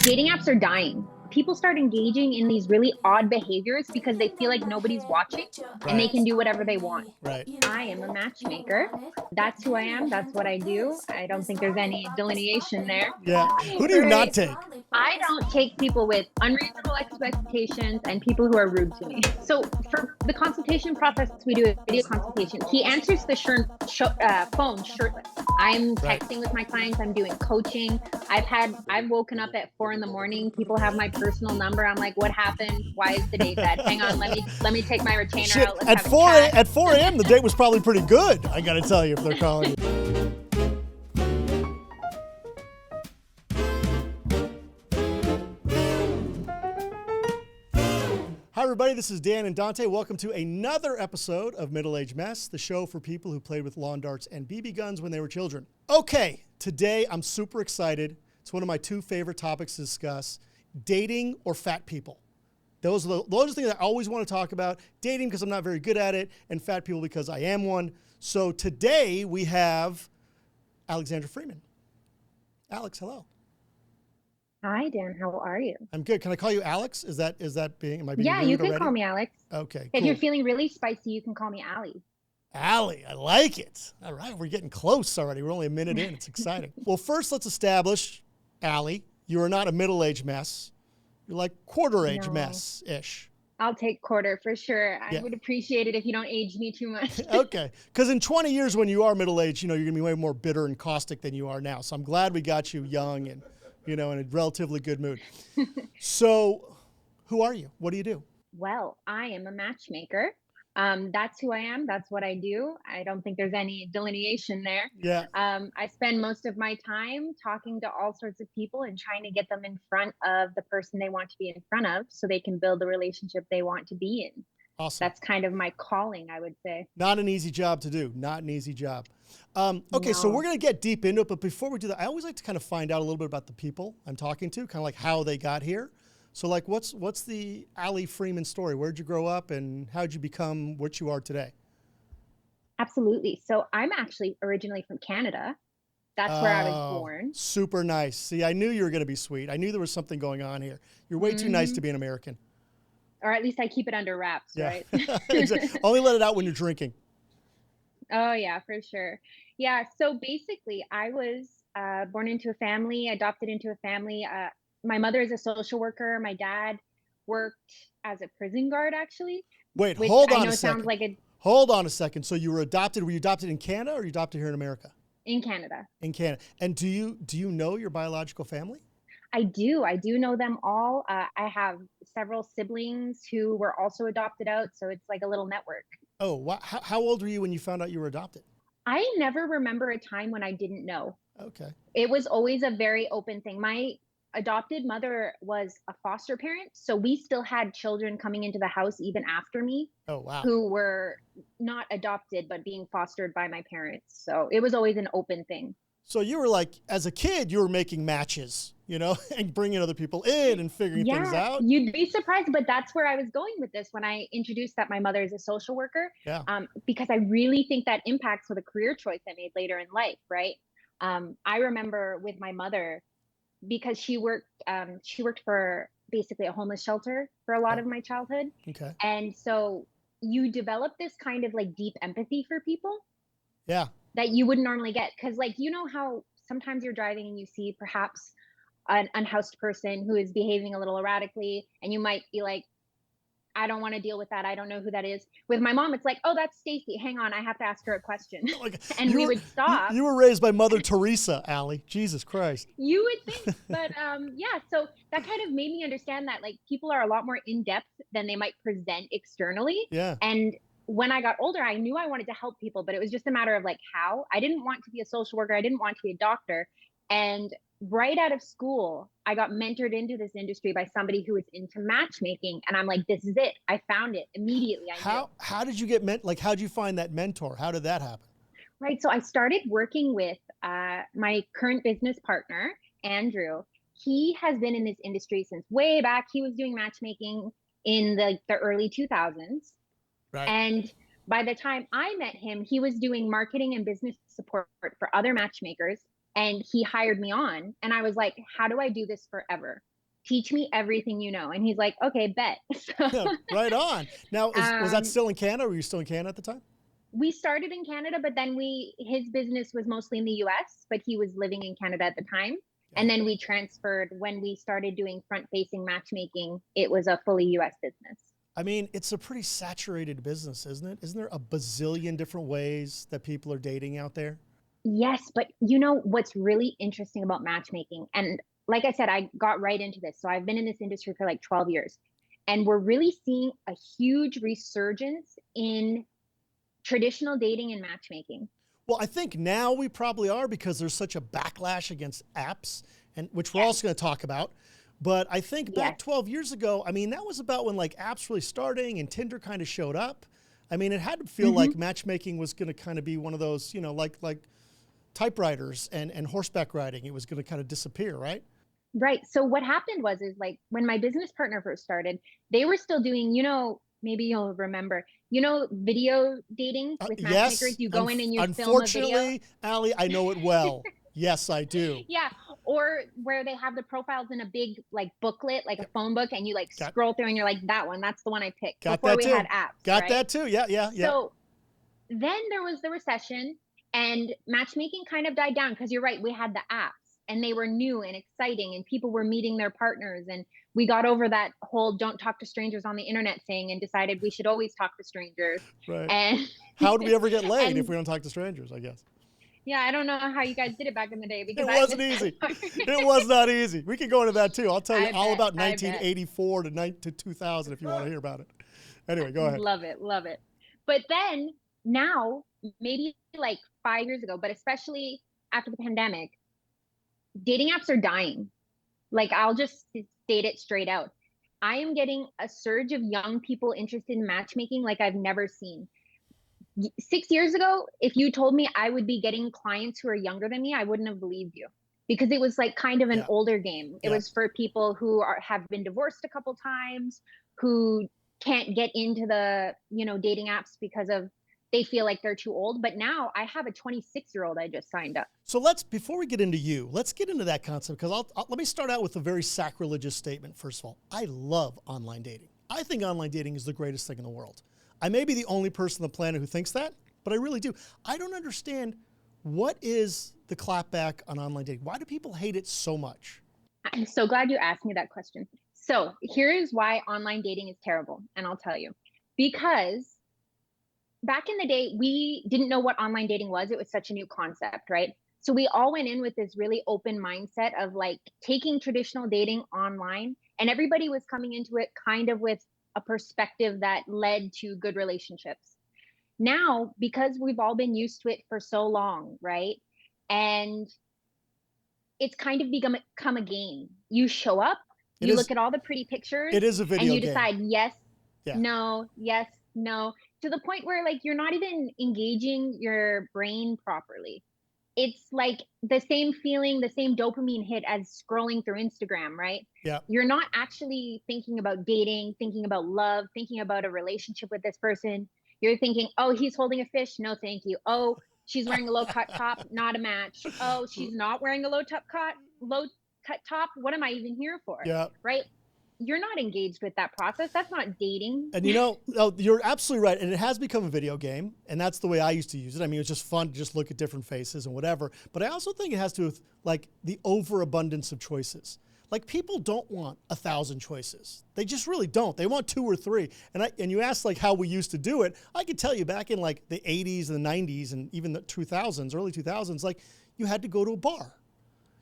Dating apps are dying. People start engaging in these really odd behaviors because they feel like nobody's watching and they Right. can do whatever they want. Right. I am a matchmaker. That's who I am. That's what I do. I don't think there's any delineation there. Yeah. Who do you not Right. take? I don't take people with unreasonable expectations and people who are rude to me. So for the consultation process, we do a video consultation. He answers the phone shirtless. I'm Right. texting with my clients. I'm doing coaching. I've woken up at 4 in the morning. People have my personal number. I'm like, what happened? Why is the date dead? Hang on, let me take my retainer Shit. out. Let's At have a 4 chat. at 4 a.m. the date was probably pretty good. I got to tell you if they're calling you. Hi, everybody. This is Dan and Dante. Welcome to another episode of Middle Age Mess, the show for people who played with lawn darts and BB guns when they were children. Okay, today I'm super excited. It's one of my two favorite topics to discuss, dating or fat people. Those are the things I always want to talk about. Dating because I'm not very good at it, and fat people because I am one. So today we have Alexandra Freeman. Alex, hello. Hi, Dan. How are you? I'm good. Can I call you Alex? Am I being Yeah, you rude can already? call me Alex. Okay, If you're cool. feeling really spicy, you can call me Allie. Allie, I like it. All right, we're getting close already. We're only a minute in. It's exciting. Well, first let's establish, Allie, you are not a middle-aged mess. You're like quarter-age No, mess-ish. I'll take quarter for sure. I Yeah. would appreciate it if you don't age me too much. Okay. Because in 20 years when you are middle-aged, you're going to be way more bitter and caustic than you are now. So I'm glad we got you young and, in a relatively good mood. So who are you? What do you do? Well, I am a matchmaker. That's who I am. That's what I do. I don't think there's any delineation there. Yeah. I spend most of my time talking to all sorts of people and trying to get them in front of the person they want to be in front of so they can build the relationship they want to be in. Awesome. That's kind of my calling, I would say. Not an easy job to do. Not an easy job. Okay, so we're No. going to get deep into it, but before we do that, I always like to kind of find out a little bit about the people I'm talking to, kind of like how they got here. So, like, what's the Allie Freeman story? Where'd you grow up, and how'd you become what you are today? Absolutely. So I'm actually originally from Canada. That's where I was Oh, born. super nice. See, I knew you were going to be sweet. I knew there was something going on here. You're way too nice to Hmm. be an American. Or at least I keep it under wraps, Yeah, right? exactly. Only let it out when you're drinking. Oh yeah, for sure. Yeah, so basically I was born into a family, adopted into a family. My mother is a social worker. My dad worked as a prison guard actually, Wait, which hold I on a know sounds second. like a Hold on a second. So you were adopted. Were you adopted in Canada or you adopted here in America? in Canada. In Canada. And do you know your biological family? I do know them all. I have several siblings who were also adopted out, so it's like a little network. Oh, wow. How old were you when you found out you were adopted? I never remember a time when I didn't know. Okay. It was always a very open thing. My adopted mother was a foster parent, so we still had children coming into the house even after me Oh, wow. who were not adopted but being fostered by my parents. So it was always an open thing. So you were like, as a kid, you were making matches, and bringing other people in and figuring things Yeah, out. you'd be surprised, but that's where I was going with this when I introduced that my mother is a social worker, Yeah. because I really think that impacts with a career choice I made later in life, right? I remember with my mother because she worked for basically a homeless shelter for a lot Oh, of my childhood, okay. and so you develop this kind of like deep empathy for people Yeah. that you wouldn't normally get because like you know how sometimes you're driving and you see perhaps an unhoused person who is behaving a little erratically and you might be like, I don't want to deal with that. I don't know who that is. With my mom, it's like, oh, that's Stacy. Hang on, I have to ask her a question. Like And you we were would you, stop. you were raised by Mother Teresa, Allie. Jesus Christ. You would think, but yeah, so that kind of made me understand that like people are a lot more in depth than they might present externally. Yeah. And when I got older, I knew I wanted to help people, but it was just a matter of like how. I didn't want to be a social worker. I didn't want to be a doctor. And right out of school, I got mentored into this industry by somebody who was into matchmaking. And I'm like, this is it. I found it immediately. I knew. How did you get how'd you find that mentor? How did that happen? Right. So I started working with my current business partner, Andrew. He has been in this industry since way back. He was doing matchmaking in the early 2000s. Right. And by the time I met him, he was doing marketing and business support for other matchmakers. And he hired me on. And I was like, how do I do this forever? teach me everything you know. And he's like, okay, bet. So, Right on. Now, was that um, still in Canada? Or were you still in Canada at the time? we started in Canada, but then his business was mostly in the US, but he was living in Canada at the time. Yeah. And then we transferred when we started doing front facing matchmaking, it was a fully US business. I mean, it's a pretty saturated business, isn't it? Isn't there a bazillion different ways that people are dating out there? Yes, but you know what's really interesting about matchmaking? And like I said, I got right into this. So I've been in this industry for like 12 years. And we're really seeing a huge resurgence in traditional dating and matchmaking. Well, I think now we probably are because there's such a backlash against apps, and which we're Yes, also going to talk about. But I think back yes. 12 years ago, I mean, that was about when like apps really starting and Tinder kind of showed up. I mean, it had to feel Hmm. like matchmaking was going to kind of be one of those, like typewriters and horseback riding. It was going to kind of disappear, right? Right. So what happened was is like when my business partner first started, they were still doing, maybe you'll remember, video dating with matchmakers. Yes. You go in and you film a video. Unfortunately, Allie, I know it well. Yes, I do. Yeah. Or where they have the profiles in a big like booklet, like a Yep. phone book, and you like Got scroll through and you're like, that one, that's the one I picked got before that we had too. apps, Got right? that too. Yeah, yeah, yeah. So then there was the recession and matchmaking kind of died down because you're right, we had the apps and they were new and exciting and people were meeting their partners and we got over that whole don't talk to strangers on the internet thing and decided we should always talk to strangers. Right. And How do we ever get laid if and we don't talk to strangers, I guess? yeah, I don't know how you guys did it back in the day because It I wasn't missed easy. that part. It was not easy. We can go into that too. I'll tell you all about I bet. 1984 to 2000 if you want to hear about it. Anyway, go ahead. Love it, love it. But then now, maybe like 5 years ago, but especially after the pandemic, dating apps are dying. Like I'll just state it straight out. I am getting a surge of young people interested in matchmaking like I've never seen. 6 years ago, if you told me I would be getting clients who are younger than me, I wouldn't have believed you because it was like kind of an Yeah, older game. It yeah. was for people who have been divorced a couple times, who can't get into the, dating apps because of they feel like they're too old. But now I have a 26-year-old I just signed up. So before we get into you, let's get into that concept because let me start out with a very sacrilegious statement. First of all, I love online dating. I think online dating is the greatest thing in the world. I may be the only person on the planet who thinks that, but I really do. I don't understand what is the clapback on online dating. Why do people hate it so much? I'm so glad you asked me that question. So here's why online dating is terrible. And I'll tell you. Because back in the day, we didn't know what online dating was. It was such a new concept, right? So we all went in with this really open mindset of like taking traditional dating online, and everybody was coming into it kind of with a perspective that led to good relationships. Now, because we've all been used to it for so long, right? And it's kind of become a game. You show up, It you is look at all the pretty it pictures, is a and video you game. decide yes, Yeah. no, yes, no, to the point where like you're not even engaging your brain properly. It's like the same feeling, the same dopamine hit as scrolling through Instagram, right? Yeah. You're not actually thinking about dating, thinking about love, thinking about a relationship with this person. You're thinking, oh, he's holding a fish. No, thank you. Oh, she's wearing a low cut top. Not a match. Oh, she's not wearing a low cut top. What am I even here for? Yeah. Right? You're not engaged with that process. That's not dating. And no, you're absolutely right. And it has become a video game. And that's the way I used to use it. I mean, it's just fun to just look at different faces and whatever. But I also think it has to do with like the overabundance of choices. Like people don't want 1,000 choices. They just really don't. They want 2 or 3. And you asked like how we used to do it. I could tell you back in like the 80s and the 90s and even the 2000s, early 2000s, like you had to go to a bar.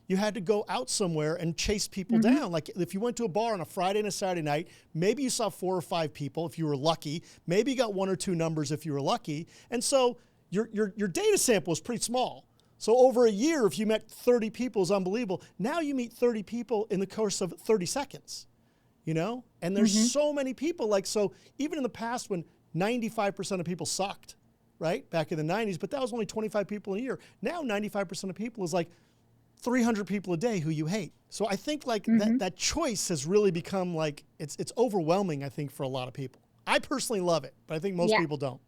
You had to go out somewhere and chase people down. Like if you went to a bar on a Friday and a Saturday night, maybe you saw 4 or 5 people if you were lucky. Maybe you got 1 or 2 numbers if you were lucky. And so your data sample was pretty small. So over a year, if you met 30 people, is unbelievable. Now you meet 30 people in the course of 30 seconds, And there's so many people. Like, so even in the past when 95% of people sucked, right? Back in the 90s, but that was only 25 people in a year. Now 95% of people is like 300 people a day who you hate. So I think like that choice has really become like, it's overwhelming, I think, for a lot of people. I personally love it, but I think most people don't.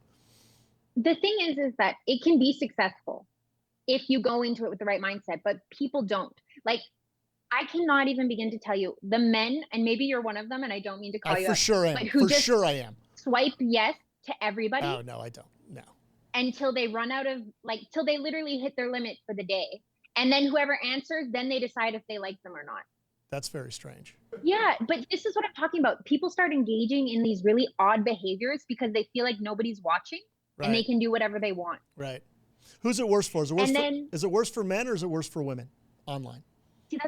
The thing is that it can be successful if you go into it with the right mindset, but people don't. Like I cannot even begin to tell you the men, and maybe you're one of them, and I don't mean to I call you for out, sure but am. who For just sure I am. swipe yes to everybody Oh, no, I don't. No. until they run out of like till they literally hit their limit for the day. And then whoever answers, then they decide if they like them or not. That's very strange. Yeah, but this is what I'm talking about. People start engaging in these really odd behaviors because they feel like nobody's watching and they Right. can do whatever they want. Right. Who's it worse for? And then Is it worse for men or is it worse for women online? see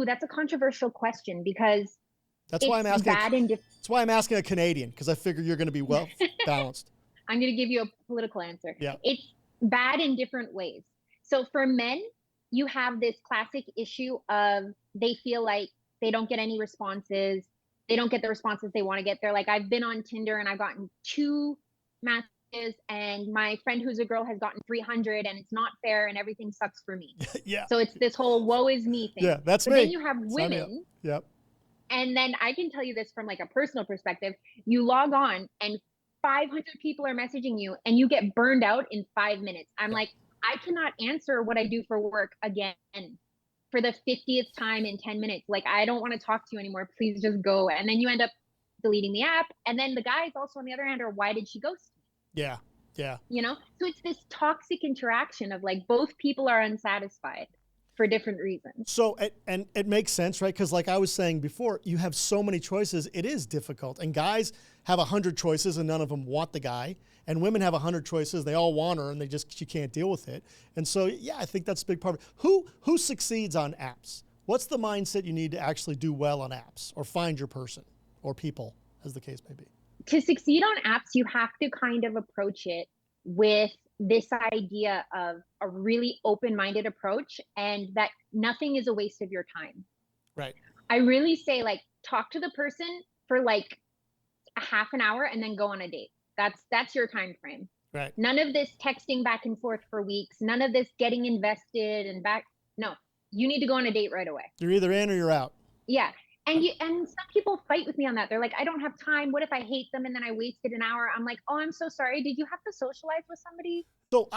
that's a controversial question because That's why it's I'm asking. bad in different. That's why I'm asking a Canadian, because I figure you're going to be well balanced. I'm going to give you a political answer. Yeah. It's bad in different ways. So for men, you have this classic issue of they feel like they don't get any responses. They don't get the responses they want to get. They're like, I've been on Tinder and I've gotten 2 matches, and my friend who's a girl has gotten 300, and it's not fair, and everything sucks for me. Yeah. So it's this whole woe is me thing. Yeah, that's but me. then you have Sign me up. women, Yep. and then I can tell you this from like a personal perspective. You log on and 500 people are messaging you and you get burned out in 5 minutes. I'm like, I cannot answer what I do for work again for the 50th time in 10 minutes. Like, I don't want to talk to you anymore. Please just go. And then you end up deleting the app. And then the guys also on the other hand are, why did she ghost me? Yeah. Yeah. You know? So it's this toxic interaction of like both people are unsatisfied for different reasons. So, and it makes sense, right? Because like I was saying before, you have so many choices. It is difficult. And guys have 100 choices and none of them want the guy. And women have 100 choices. They all want her and you can't deal with it. And so, yeah, I think that's a big part of it. Who succeeds on apps? What's the mindset you need to actually do well on apps or find your person or people, as the case may be? To succeed on apps, you have to kind of approach it with this idea of a really open-minded approach and that nothing is a waste of your time. Right. I really say like talk to the person for like a half an hour and then go on a date. That's your time frame. Right. None of this texting back and forth for weeks. None of this getting invested and back. No, you need to go on a date right away. You're either in or you're out. Yeah. And some people fight with me on that. They're like, I don't have time. What if I hate them and then I wasted an hour? I'm like, oh, I'm so sorry. Did you have to socialize with somebody? So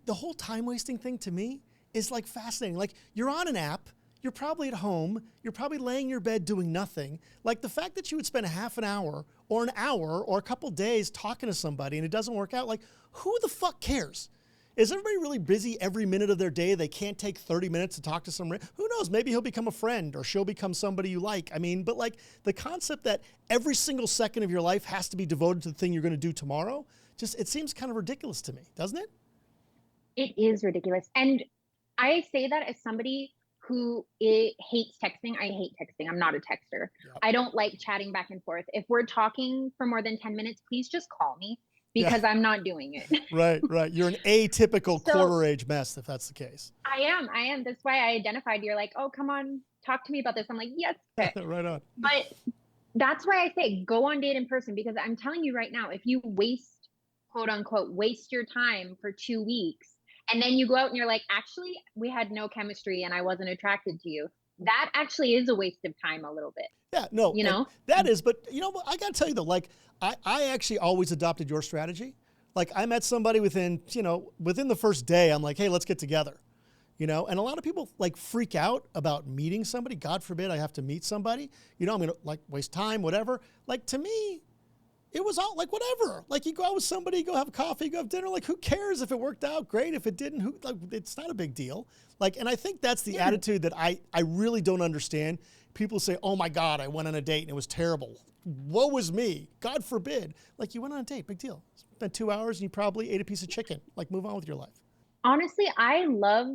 the whole time wasting thing to me is like fascinating. Like you're on an app, you're probably at home, you're probably laying in your bed doing nothing. Like the fact that you would spend a half an hour or a couple days talking to somebody and it doesn't work out, like who the fuck cares? Is everybody really busy every minute of their day? They can't take 30 minutes to talk to someone. Who knows? Maybe he'll become a friend or she'll become somebody you like. I mean, but like the concept that every single second of your life has to be devoted to the thing you're going to do tomorrow, it seems kind of ridiculous to me, doesn't it? It is ridiculous. And I say that as somebody who hates texting. I hate texting. I'm not a texter. Yep. I don't like chatting back and forth. If we're talking for more than 10 minutes, please just call me. Because I'm not doing it. Right. You're an atypical quarter-age mess, if that's the case. I am. That's why I identified. You're like, oh, come on, talk to me about this. I'm like, yes. Right on. But that's why I say go on date in person, because I'm telling you right now, if you quote unquote, waste your time for 2 weeks, and then you go out and you're like, actually, we had no chemistry and I wasn't attracted to you. That actually is a waste of time a little bit. Yeah, no, you know, that is, but you know, I got to tell you though, like I actually always adopted your strategy. Like I met somebody within the first day, I'm like, hey, let's get together, you know? And a lot of people like freak out about meeting somebody. God forbid I have to meet somebody, you know, I'm going to like waste time, whatever. Like to me, it was all like, whatever. Like you go out with somebody, go have coffee, go have dinner. Like who cares if it worked out? Great. If it didn't, it's not a big deal. Like, and I think that's the attitude that I really don't understand. People say, oh my God, I went on a date and it was terrible. Woe was me. God forbid. Like you went on a date, big deal. Spent 2 hours and you probably ate a piece of chicken. Like move on with your life. Honestly, I love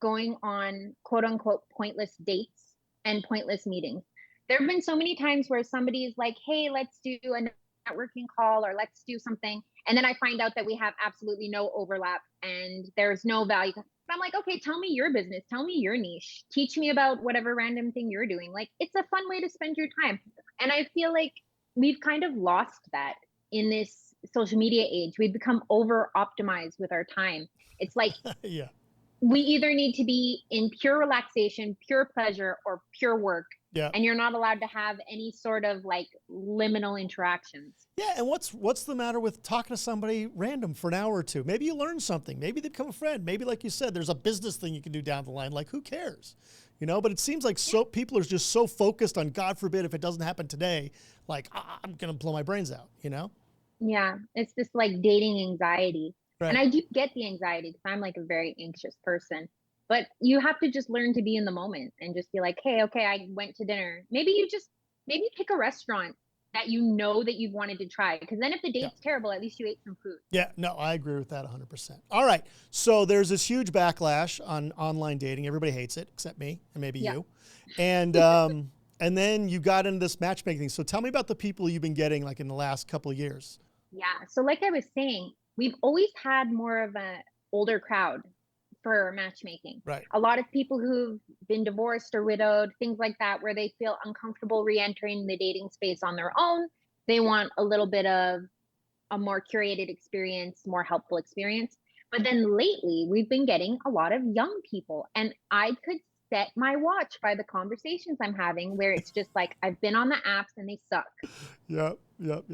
going on quote unquote pointless dates and pointless meetings. There have been so many times where somebody's like, hey, let's do a networking call or let's do something. And then I find out that we have absolutely no overlap and there's no value. I'm like, okay, tell me your business. Tell me your niche. Teach me about whatever random thing you're doing. Like, it's a fun way to spend your time. And I feel like we've kind of lost that in this social media age. We've become over optimized with our time. It's like, yeah, we either need to be in pure relaxation, pure pleasure, or pure work. Yeah. And you're not allowed to have any sort of like liminal interactions. Yeah, and what's the matter with talking to somebody random for an hour or two? Maybe you learn something. Maybe they become a friend. Maybe, like you said, there's a business thing you can do down the line. Like, who cares? you know, but it seems like so people are just so focused on, God forbid, if it doesn't happen today, like I'm going to blow my brains out, you know? Yeah, it's this like dating anxiety. And Right. I do get the anxiety because I'm like a very anxious person. But you have to just learn to be in the moment and just be like, hey, okay, I went to dinner. Maybe pick a restaurant that you know that you've wanted to try. Because then if the Yeah. date's terrible, at least you ate some food. Yeah, no, I agree with that 100%. All right. So there's this huge backlash on online dating. Everybody hates it except me and maybe Yeah. you. And then you got into this matchmaking thing. So tell me about the people you've been getting like in the last couple of years. Yeah. So like I was saying, we've always had more of an older crowd for matchmaking. Right. A lot of people who've been divorced or widowed, things like that, where they feel uncomfortable re-entering the dating space on their own. They want a little bit of a more curated experience, more helpful experience. But then lately, we've been getting a lot of young people, and I could set my watch by the conversations I'm having where it's just like, I've been on the apps and they suck. Yep, yep.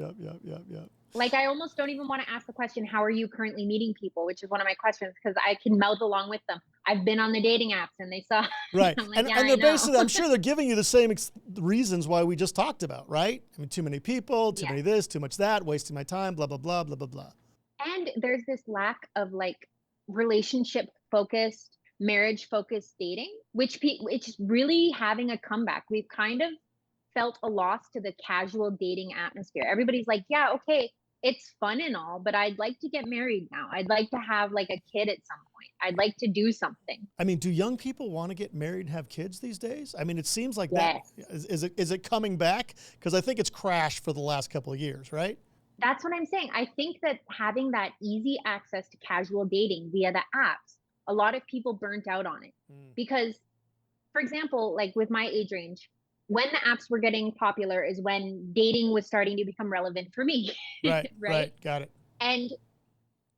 Like, I almost don't even want to ask the question, how are you currently meeting people? Which is one of my questions because I can mouth along with them. I've been on the dating apps and they suck. Right. I'm like, And, yeah, and I they're know. basically, I'm sure they're giving you the same reasons why we just talked about, right? I mean, too many people, too Yeah. many this, too much that, wasting my time, blah, blah, blah, blah, blah, blah. And there's this lack of like relationship focused, marriage focused dating, which is really having a comeback. We've kind of felt a loss to the casual dating atmosphere. Everybody's like, yeah, okay, it's fun and all, but I'd like to get married now. I'd like to have like a kid at some point. I'd like to do something. I mean, do young people want to get married and have kids these days? I mean, it seems like that. Yes. Is it coming back? Because I think it's crashed for the last couple of years, right? That's what I'm saying. I think that having that easy access to casual dating via the apps, a lot of people burnt out on it. Mm. Because, for example, like with my age range, when the apps were getting popular is when dating was starting to become relevant for me, Right, right? right, got it. And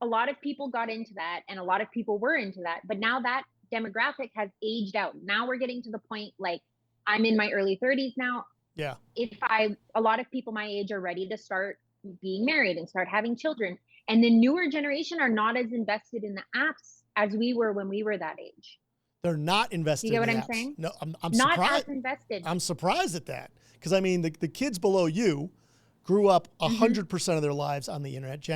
a lot of people got into that and a lot of people were into that. But now that demographic has aged out. Now we're getting to the point like I'm in my early 30s now. Yeah. A lot of people my age are ready to start being married and start having children. And the newer generation are not as invested in the apps as we were when we were that age. They're not invested You get in what the I'm apps. saying? No, I'm Not surprised. as invested. I'm surprised at that. Because I mean, the kids below you grew up 100% of their lives on the internet.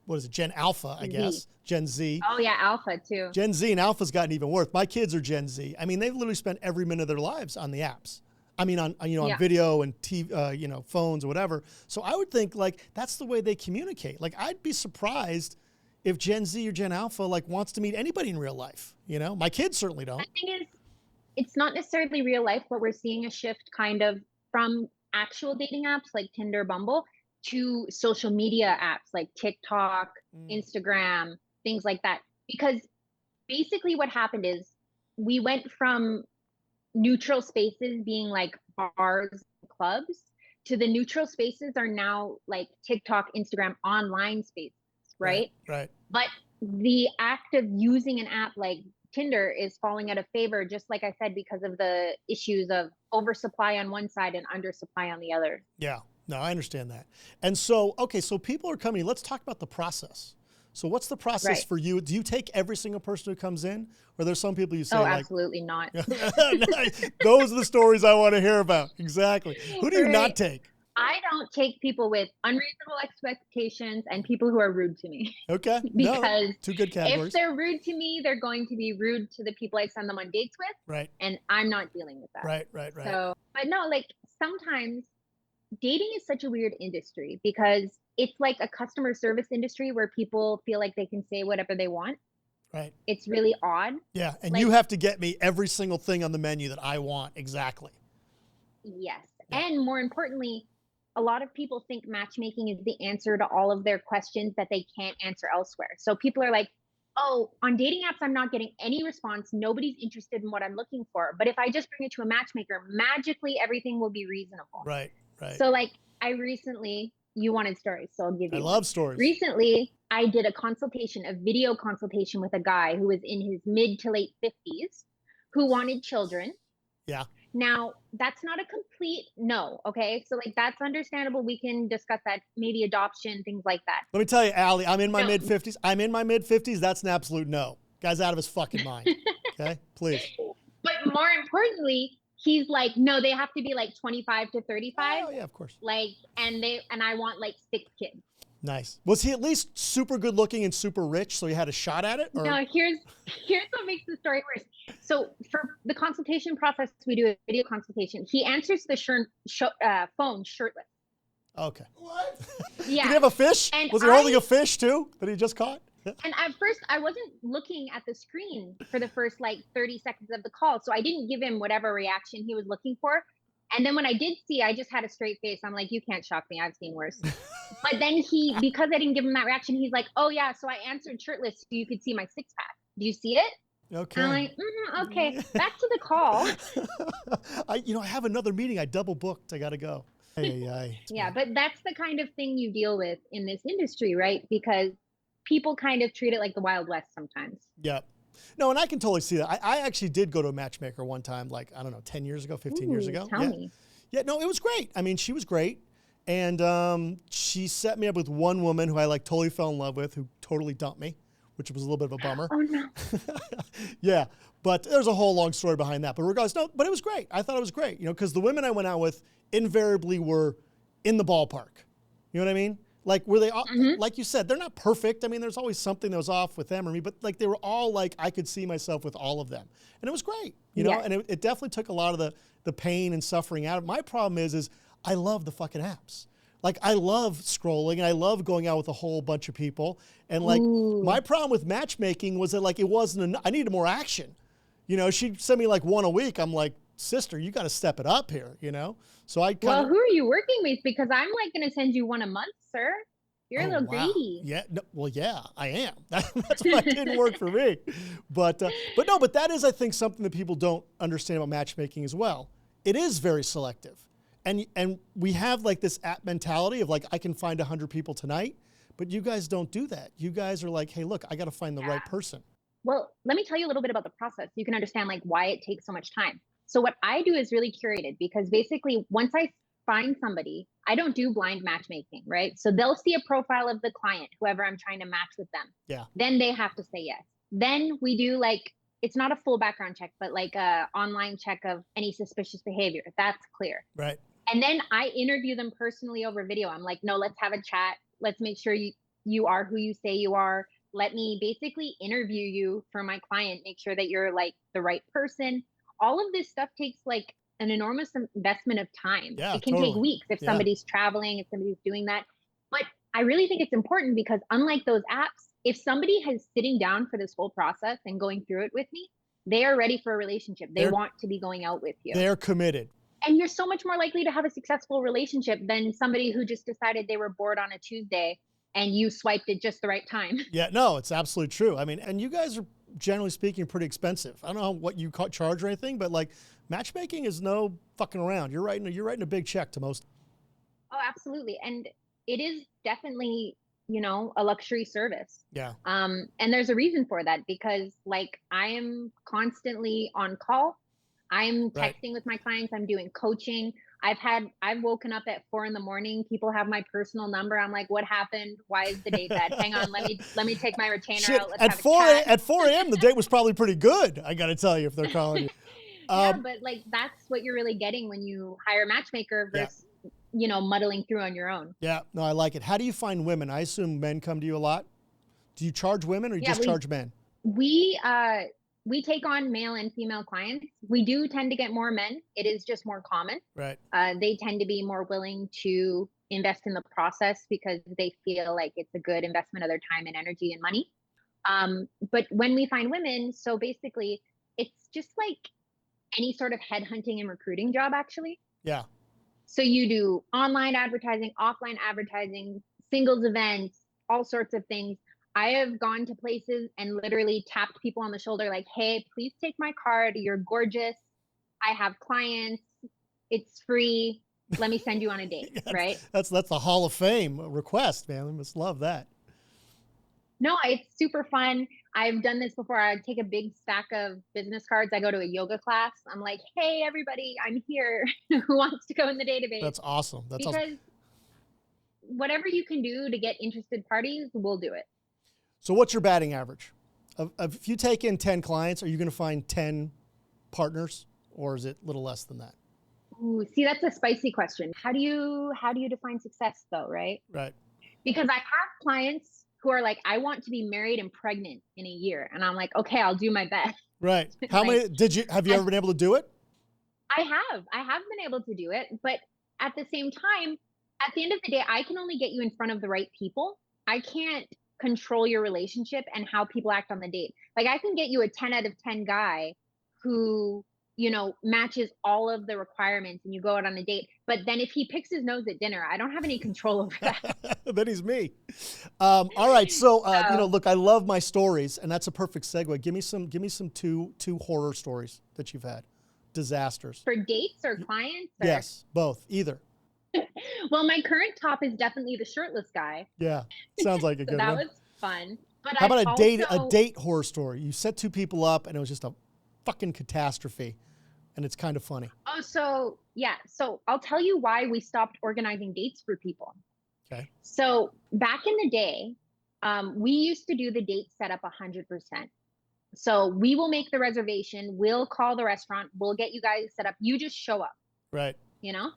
What is it? Gen Alpha, I guess. Gen Z. Oh yeah, Alpha too. Gen Z and Alpha's gotten even worse. My kids are Gen Z. I mean, they've literally spent every minute of their lives on the apps. I mean, on video and TV, phones or whatever. So I would think like that's the way they communicate. Like I'd be surprised if Gen Z or Gen Alpha like wants to meet anybody in real life. You know, my kids certainly don't. The thing is, it's not necessarily real life, but we're seeing a shift kind of from actual dating apps like Tinder, Bumble to social media apps like TikTok, Instagram, things like that. Because basically what happened is we went from neutral spaces being like bars, clubs, to the neutral spaces are now like TikTok, Instagram, online spaces, right? Right. But the act of using an app like Tinder is falling out of favor, just like I said, because of the issues of oversupply on one side and undersupply on the other. Yeah. No, I understand that. And so, okay, so people are coming. Let's talk about the process. So what's the process for you? Do you take every single person who comes in? Or there's some people you say like, absolutely not. those are the stories I want to hear about. Exactly. Who do you not take? I don't take people with unreasonable expectations and people who are rude to me. Okay. Because two good categories. If they're rude to me, they're going to be rude to the people I send them on dates with. Right. And I'm not dealing with that. Right. So, but no, like sometimes dating is such a weird industry because it's like a customer service industry where people feel like they can say whatever they want. Right. It's really odd. Yeah. And you have to get me every single thing on the menu that I want. Exactly. Yes. Yeah. And more importantly, a lot of people think matchmaking is the answer to all of their questions that they can't answer elsewhere. So people are like, oh, on dating apps, I'm not getting any response. Nobody's interested in what I'm looking for. But if I just bring it to a matchmaker, magically everything will be reasonable. Right. So like you wanted stories, so I'll give you. I love stories. Recently, I did a video consultation with a guy who was in his mid to late 50s who wanted children. Yeah. Now, that's not a complete no, okay? So, like, that's understandable. We can discuss that, maybe adoption, things like that. Let me tell you, Allie, I'm in my mid-50s. That's an absolute no. Guy's out of his fucking mind. Okay? Please. But more importantly, he's like, no, they have to be like 25 to 35. Oh, yeah, of course. Like, and I want like 6 kids. Nice. Was he at least super good looking and super rich, so he had a shot at it? Or? No, here's what makes the story worse. So for the consultation process, we do a video consultation. He answers the phone shirtless. Okay. What? Yeah. Did he have a fish? And Was he holding a fish too that he just caught? And at first, I wasn't looking at the screen for the first like 30 seconds of the call. So I didn't give him whatever reaction he was looking for. And then when I did see, I just had a straight face. I'm like, you can't shock me. I've seen worse. But then because I didn't give him that reaction, he's like, oh yeah, so I answered shirtless so you could see my 6-pack. Do you see it? Okay. I'm like, okay, back to the call. I have another meeting. I double booked. I got to go. Yeah, but that's the kind of thing you deal with in this industry, right? Because people kind of treat it like the Wild West sometimes. Yeah. No, and I can totally see that. I actually did go to a matchmaker one time, like, I don't know, 10 years ago, 15 years ago. Tell me. Yeah, no, it was great. I mean, she was great. And she set me up with one woman who I like totally fell in love with, who totally dumped me, which was a little bit of a bummer. Oh, no. Yeah, but there's a whole long story behind that. But regardless, no, but it was great. I thought it was great, because the women I went out with invariably were in the ballpark. You know what I mean? Like, were they, like you said, they're not perfect. I mean, there's always something that was off with them or me, but like they were all like, I could see myself with all of them. And it was great, and it definitely took a lot of the pain and suffering out of it. My problem is I love the fucking apps. Like, I love scrolling and I love going out with a whole bunch of people. And like, my problem with matchmaking was that like, it wasn't, I needed more action. She'd send me like one a week. I'm like, sister, you got to step it up here, So I Well, who are you working with? Because I'm like going to send you one a month, sir. You're a little greedy. Yeah. No, well, yeah, I am. That's why it didn't work for me. But that is, I think, something that people don't understand about matchmaking as well. It is very selective. And we have like this app mentality of like, I can find 100 people tonight, but you guys don't do that. You guys are like, hey, look, I got to find the right person. Well, let me tell you a little bit about the process. You can understand like why it takes so much time. So what I do is really curated, because basically once I find somebody, I don't do blind matchmaking, right? So they'll see a profile of the client, whoever I'm trying to match with them. Yeah. Then they have to say yes. Then we do like, it's not a full background check, but like a online check of any suspicious behavior. That's clear. Right. And then I interview them personally over video. I'm like, no, let's have a chat. Let's make sure you are who you say you are. Let me basically interview you for my client, make sure that you're like the right person. All of this stuff takes like an enormous investment of time. Yeah, it can take weeks if somebody's traveling, if somebody's doing that. But I really think it's important because unlike those apps, if somebody is sitting down for this whole process and going through it with me, they are ready for a relationship. They want to be going out with you. They're committed. And you're so much more likely to have a successful relationship than somebody who just decided they were bored on a Tuesday and you swiped at just the right time. Yeah, no, it's absolutely true. I mean, and you guys are generally speaking pretty expensive. I don't know what you charge or anything, but like matchmaking is no fucking around. You're writing a big check to most. Oh, absolutely. And it is definitely, a luxury service. Yeah. And there's a reason for that, because like I am constantly on call. I'm texting with my clients. I'm doing coaching. I've woken up at 4 a.m. People have my personal number. I'm like, what happened? Why is the date bad? Hang on. Let me take my retainer out. Let's at have 4 a chat. At 4 a.m. the date was probably pretty good. I got to tell you, if they're calling you. Yeah, but like, that's what you're really getting when you hire a matchmaker versus, muddling through on your own. Yeah, no, I like it. How do you find women? I assume men come to you a lot. Do you charge women or you just charge men? We take on male and female clients. We do tend to get more men. It is just more common. Right. They tend to be more willing to invest in the process because they feel like it's a good investment of their time and energy and money. But when we find women, so basically it's just like any sort of headhunting and recruiting job, actually. Yeah. So you do online advertising, offline advertising, singles events, all sorts of things. I have gone to places and literally tapped people on the shoulder like, hey, please take my card. You're gorgeous. I have clients. It's free. Let me send you on a date, right? That's the Hall of Fame request, man. I must love that. No, it's super fun. I've done this before. I take a big stack of business cards. I go to a yoga class. I'm like, hey, everybody, I'm here. Who wants to go in the database? That's awesome. Because whatever you can do to get interested parties, we'll do it. So what's your batting average? If you take in 10 clients, are you going to find 10 partners, or is it a little less than that? Ooh, see, that's a spicy question. How do you define success though, right? Right. Because I have clients who are like, I want to be married and pregnant in a year. And I'm like, okay, I'll do my best. Right. How Right. many have you And ever been able to do it? I have been able to do it, but at the same time, at the end of the day, I can only get you in front of the right people. I can't control your relationship and how people act on the date. Like I can get you a 10 out of 10 guy who, matches all of the requirements and you go out on a date. But then if he picks his nose at dinner, I don't have any control over that. Then he's me. All right. So, So look, I love my stories, and that's a perfect segue. Give me some two horror stories that you've had, disasters. for dates or clients or Yes, both, either. well, my current top is definitely the shirtless guy. Yeah, sounds like a So good that one. was fun. But How I've about a also date horror story? You set two people up, and it was just a fucking catastrophe, and it's kind of funny. Oh, so yeah. So I'll tell you why we stopped organizing dates for people. Okay. So back in the day, we used to do the date setup 100%. So we will make the reservation, we'll call the restaurant, we'll get you guys set up. You just show up, Right. you know?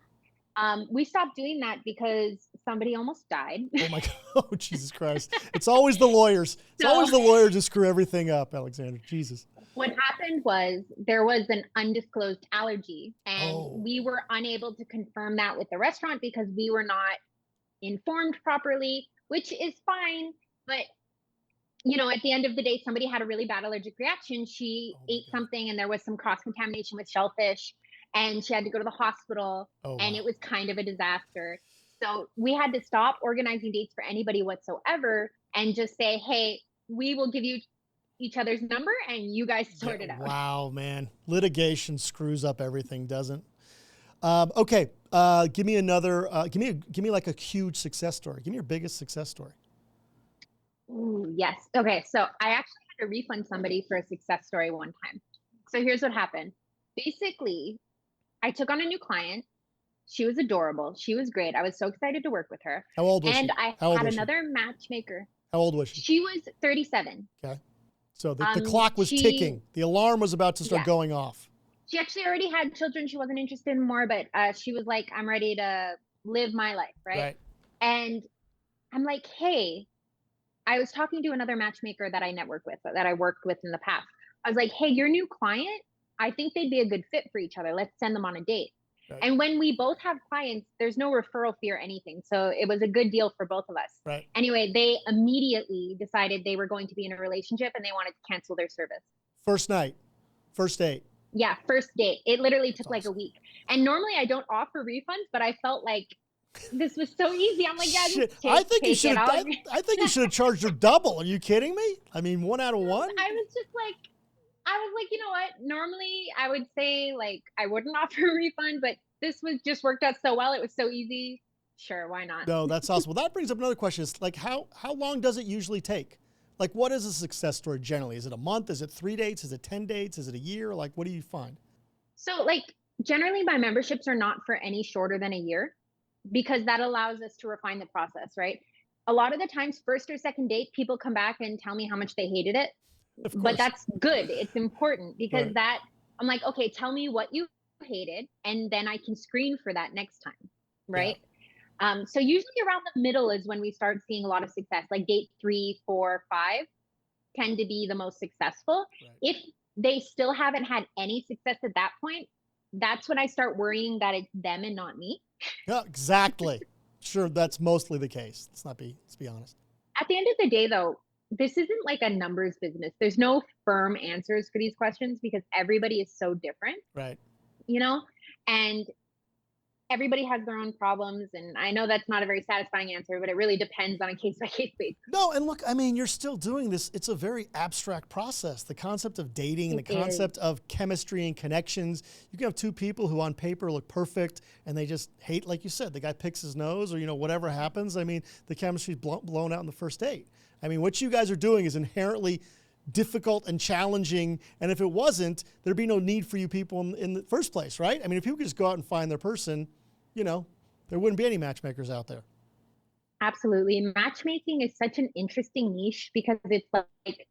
We stopped doing that because somebody almost died. Oh my God. Oh, Jesus Christ. It's always the lawyers. It's always So the lawyers who screw everything up, Alexandra. Jesus. what happened was there was an undisclosed allergy, and Oh, we were unable to confirm that with the restaurant because we were not informed properly, which is fine. But at the end of the day, somebody had a really bad allergic reaction. She oh my ate God. something and there was some cross contamination with shellfish, and she had to go to the hospital, Oh, and wow. it was kind of a disaster. So we had to stop organizing dates for anybody whatsoever and just say, hey, we will give you each other's number and you guys Yeah, sort it out. wow, man. Litigation screws up everything, doesn't? Okay, give me another. Give me like a huge success story. Give me your biggest success story. Ooh, yes. Okay. So I actually had to refund somebody for a success story one time. So here's what happened. Basically, I took on a new client. She was adorable. She was great. I was so excited to work with her. How old was And she? I How old had was she? another matchmaker. How old was she? She was 37. Okay, so the clock was She, ticking. The alarm was about to start yeah, going off. she actually already had children. She wasn't interested in more, but she was like, I'm ready to live my life. Right. Right. And I'm like, hey, I was talking to another matchmaker that I network with, that I worked with in the past. I was like, hey, your new client, I think they'd be a good fit for each other. Let's send them on a date. Right. And when we both have clients, there's no referral fee or anything. So it was a good deal for both of us. Right. Anyway, they immediately decided they were going to be in a relationship and they wanted to cancel their service. First night. First date. Yeah, first date. It literally That's took like a awesome. week. And normally I don't offer refunds, but I felt like this was so easy. I'm like, yeah, just Shit, I think you take should it. have. I think you should have charged her double. Are you kidding me? I mean, 1 out of 1. I was just like, I was like, you know what? Normally, I would say like I wouldn't offer a refund, but this was just worked out so well. It was so easy. Sure, why not? No, that's awesome. Well, that brings up another question. Is like how long does it usually take? Like, what is a success story generally? Is it a month? Is it 3 dates? Is it 10 dates? Is it a year? Like, what do you find? So, like, generally, my memberships are not for any shorter than a year because that allows us to refine the process, right? A lot of the times, first or second date, people come back and tell me how much they hated it, Of but course. that's good. It's important because Right. that I'm like, okay, tell me what you hated, and then I can screen for that next time, Yeah. right? So usually around the middle is when we start seeing a lot of success. Like date 3, 4, 5 tend to be the most successful. Right. If they still haven't had any success at that point, that's when I start worrying that it's them and not me. Yeah. Exactly. Sure. That's mostly the case. Let's be honest. At the end of the day, though, this isn't like a numbers business. There's no firm answers for these questions because everybody is so different, Right. you know? And everybody has their own problems. And I know that's not a very satisfying answer, but it really depends on a case by case basis. No, and look, I mean, you're still doing this. It's a very abstract process. The concept of dating, the It is. concept of chemistry and connections. You can have two people who on paper look perfect and they just hate, like you said, the guy picks his nose or, whatever happens. I mean, the chemistry's blown out in the first date. I mean, what you guys are doing is inherently difficult and challenging. And if it wasn't, there'd be no need for you people in the first place, right? I mean, if people could just go out and find their person, there wouldn't be any matchmakers out there. Absolutely. Matchmaking is such an interesting niche because it's like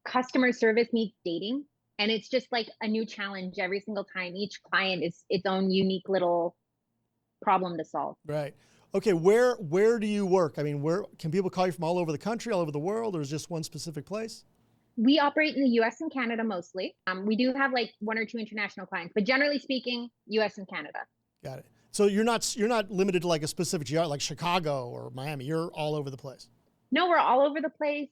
customer service meets dating. And it's just like a new challenge every single time. Each client is its own unique little problem to solve. Right. Okay, where do you work? I mean, where can people call you from all over the country, all over the world, or is just one specific place? We operate in the US and Canada mostly. We do have like one or two international clients, but generally speaking, US and Canada. Got it. So you're not limited to like a specific geography, like Chicago or Miami. You're all over the place. No, we're all over the place.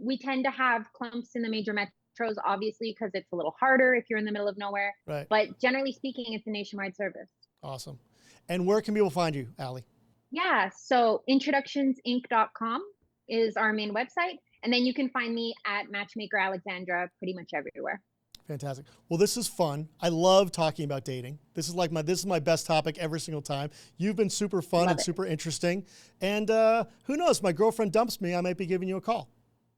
We tend to have clumps in the major metros, obviously, because it's a little harder if you're in the middle of nowhere. Right. But generally speaking, it's a nationwide service. Awesome. And where can people find you, Allie? Yeah, so introductionsinc.com is our main website. And then you can find me at Matchmaker Alexandra pretty much everywhere. Fantastic. Well, this is fun. I love talking about dating. This is my best topic every single time. You've been super fun Love and it. super interesting. And who knows? My girlfriend dumps me. I might be giving you a call.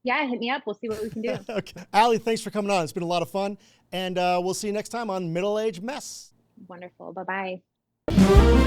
Yeah, hit me up. We'll see what we can do. Okay. Allie, thanks for coming on. It's been a lot of fun. And we'll see you next time on Middle Age Mess. Wonderful. Bye-bye.